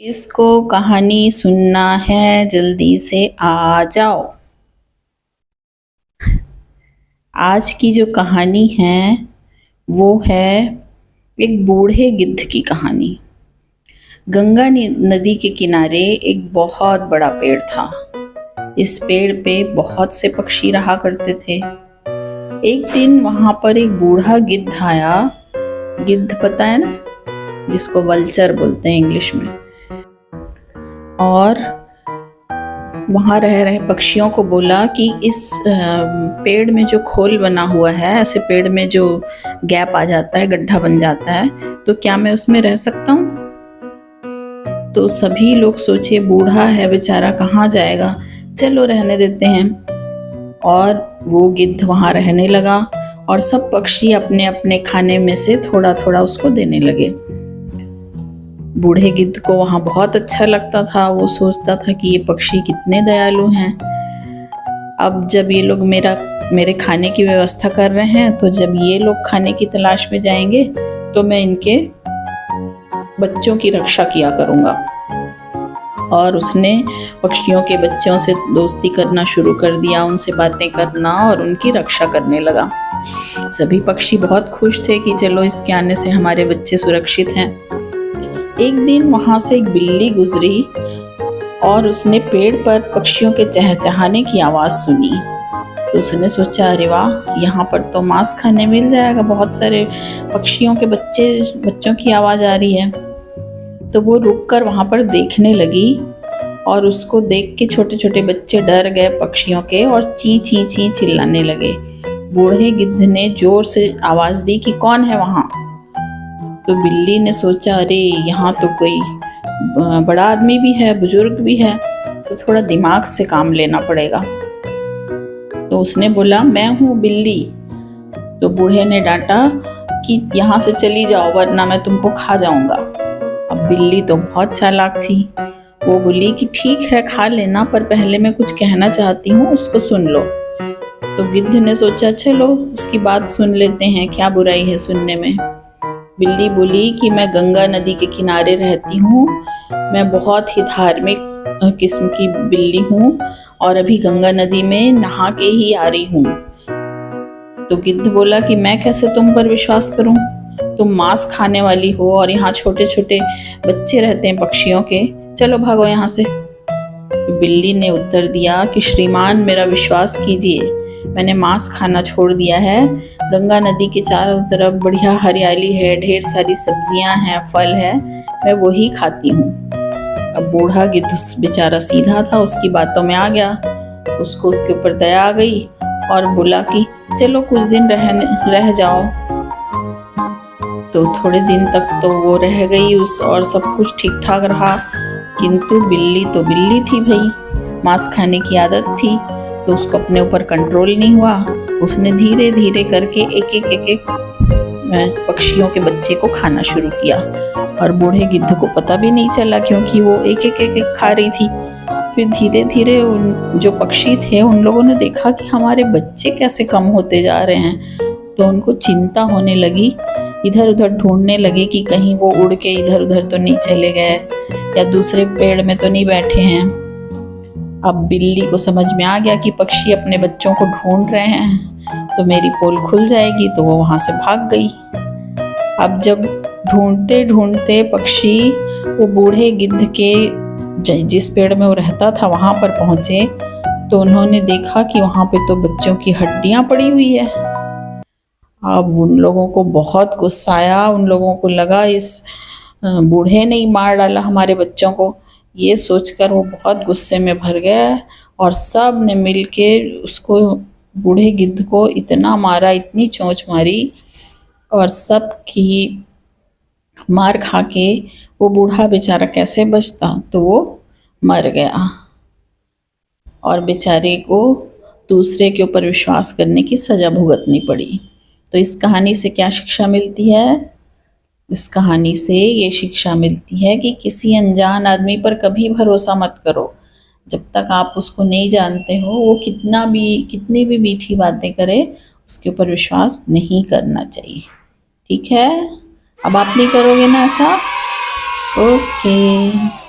किसको कहानी सुनना है जल्दी से आ जाओ। आज की जो कहानी है वो है एक बूढ़े गिद्ध की कहानी। गंगा नदी के किनारे एक बहुत बड़ा पेड़ था। इस पेड़ पे बहुत से पक्षी रहा करते थे। एक दिन वहां पर एक बूढ़ा गिद्ध आया। गिद्ध पता है ना, जिसको वल्चर बोलते हैं इंग्लिश में। और वहाँ रह रहे पक्षियों को बोला कि इस पेड़ में जो खोल बना हुआ है, ऐसे पेड़ में जो गैप आ जाता है, गड्ढा बन जाता है, तो क्या मैं उसमें रह सकता हूँ? तो सभी लोग सोचे बूढ़ा है बेचारा, कहाँ जाएगा, चलो रहने देते हैं। और वो गिद्ध वहाँ रहने लगा और सब पक्षी अपने अपने खाने में से थोड़ा थोड़ा उसको देने लगे। बूढ़े गिद्ध को वहाँ बहुत अच्छा लगता था। वो सोचता था कि ये पक्षी कितने दयालु हैं। अब जब ये लोग मेरे खाने की व्यवस्था कर रहे हैं, तो जब ये लोग खाने की तलाश में जाएंगे तो मैं इनके बच्चों की रक्षा किया करूँगा। और उसने पक्षियों के बच्चों से दोस्ती करना शुरू कर दिया, उनसे बातें करना और उनकी रक्षा करने लगा। सभी पक्षी बहुत खुश थे कि चलो इसके आने से हमारे बच्चे सुरक्षित हैं। एक दिन वहां से एक बिल्ली गुजरी और उसने पेड़ पर पक्षियों के चहचहाने की आवाज सुनी। तो उसने सोचा, अरे वाह, यहाँ पर तो मांस खाने मिल जाएगा, बहुत सारे पक्षियों के बच्चों की आवाज आ रही है। तो वो रुककर वहां पर देखने लगी और उसको देख के छोटे छोटे बच्चे डर गए पक्षियों के और ची ची ची चिल्लाने लगे। बूढ़े गिद्ध ने जोर से आवाज दी कि कौन है वहां। तो बिल्ली ने सोचा, अरे यहाँ तो कोई बड़ा आदमी भी है, बुजुर्ग भी है, तो थोड़ा दिमाग से काम लेना पड़ेगा। तो उसने बोला, मैं हूँ बिल्ली। तो बूढ़े ने डांटा कि यहाँ से चली जाओ वरना मैं तुमको खा जाऊंगा। अब बिल्ली तो बहुत चालाक थी। वो बोली कि ठीक है, खा लेना, पर पहले मैं कुछ कहना चाहती हूँ, उसको सुन लो। तो गिद्ध ने सोचा, चलो उसकी बात सुन लेते हैं, क्या बुराई है सुनने में। बिल्ली बोली कि मैं गंगा नदी के किनारे रहती हूँ, मैं बहुत ही धार्मिक किस्म की बिल्ली हूँ और अभी गंगा नदी में नहा के ही आ रही हूँ। तो गिद्ध बोला कि मैं कैसे तुम पर विश्वास करूँ, तुम मांस खाने वाली हो और यहाँ छोटे छोटे बच्चे रहते हैं पक्षियों के, चलो भागो यहाँ से। तो बिल्ली ने उत्तर दिया कि श्रीमान, मेरा विश्वास कीजिए, मैंने मांस खाना छोड़ दिया है। गंगा नदी के चारों तरफ बढ़िया हरियाली है, ढेर सारी सब्जियां हैं, फल है, मैं वही खाती हूँ। अब बूढ़ा गिद्ध बेचारा सीधा था, उसकी बातों में आ गया। उसको उसके ऊपर दया आ गई और बोला कि चलो कुछ दिन रह जाओ। तो थोड़े दिन तक तो वो रह गई और सब कुछ ठीक ठाक रहा। किंतु बिल्ली तो बिल्ली थी भाई, मांस खाने की आदत थी, तो उसको अपने ऊपर कंट्रोल नहीं हुआ। उसने धीरे धीरे करके एक एक पक्षियों के बच्चे को खाना शुरू किया और बूढ़े गिद्ध को पता भी नहीं चला, क्योंकि वो एक एक खा रही थी। फिर धीरे धीरे जो पक्षी थे उन लोगों ने देखा कि हमारे बच्चे कैसे कम होते जा रहे हैं, तो उनको चिंता होने लगी। इधर उधर ढूंढने लगे कि कहीं वो उड़ के इधर उधर तो नहीं चले गए या दूसरे पेड़ में तो नहीं बैठे हैं। अब बिल्ली को समझ में आ गया कि पक्षी अपने बच्चों को ढूंढ रहे हैं, तो मेरी पोल खुल जाएगी, तो वो वहां से भाग गई। अब जब ढूंढते ढूंढते पक्षी वो बूढ़े गिद्ध के जिस पेड़ में वो रहता था वहां पर पहुंचे, तो उन्होंने देखा कि वहां पे तो बच्चों की हड्डियां पड़ी हुई है। अब उन लोगों को बहुत गुस्सा आया। उन लोगों को लगा इस बूढ़े ने ही मार डाला हमारे बच्चों को। ये सोचकर वो बहुत गुस्से में भर गया और सब ने मिलके उसको, बूढ़े गिद्ध को इतना मारा, इतनी चोंच मारी, और सब की मार खा के वो बूढ़ा बेचारा कैसे बचता, तो वो मर गया और बेचारे को दूसरे के ऊपर विश्वास करने की सजा भुगतनी पड़ी। तो इस कहानी से क्या शिक्षा मिलती है? इस कहानी से ये शिक्षा मिलती है कि किसी अनजान आदमी पर कभी भरोसा मत करो। जब तक आप उसको नहीं जानते हो, वो कितनी भी मीठी बातें करे, उसके ऊपर विश्वास नहीं करना चाहिए। ठीक है, अब आप नहीं करोगे ना ऐसा? ओके।